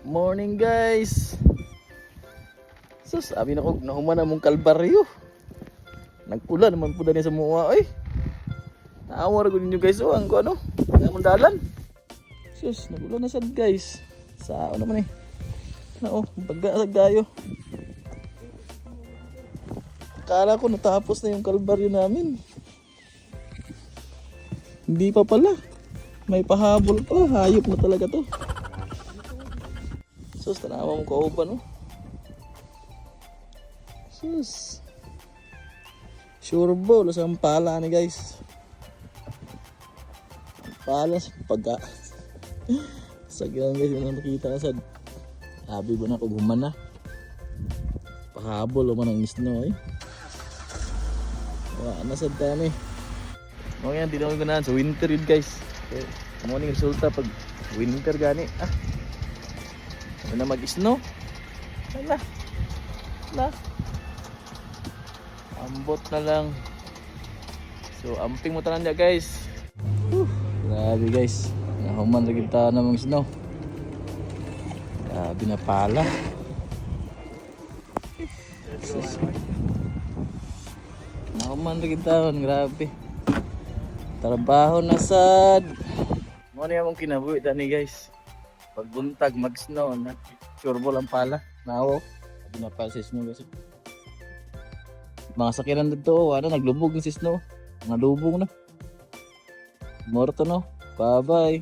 Morning guys. So sabi na ko nahuman na mong kalbaryo. Nagpula naman po dani sa mua ay. Naawar ko ninyo guys ang ko ano. Ang dalan. Sus, nagpula na sad guys. Sa ano man eh. Nao, baga sa gayo. Akala ko natapos na yung kalbaryo namin. Hindi pa pala. May pahabol pa, hayop na talaga to. Sus, tanawa mo kauban, no? Sus. Sure ball, sa pala ni guys. Pala sa pagka. Sagyan guys, yun ang nakita sa habi ba na kung na. Pahabol o man ang snow eh. Wala na sad tani. Mga yan, di naman ganahan sa winter yun guys. Okay. Morning resulta pag winter gani. Ano na mag-snow? Wala. Wala. Ambot na lang. So, amping mo tanan niya guys. Grabe guys. Nahuman lagi tayo namang snow. Grabe na pala. Nahuman lagi tayo. Grabe. Trabaho na sad. Mo niya mong kinabuhi tani guys. Pagbuntag mag-snow na sure ball ang pala. Nawo. Sabi na pala si snow guys. Mga sakiran dito, ano, naglubog ng si snow. Mga lubog na. Morto no. Bye bye.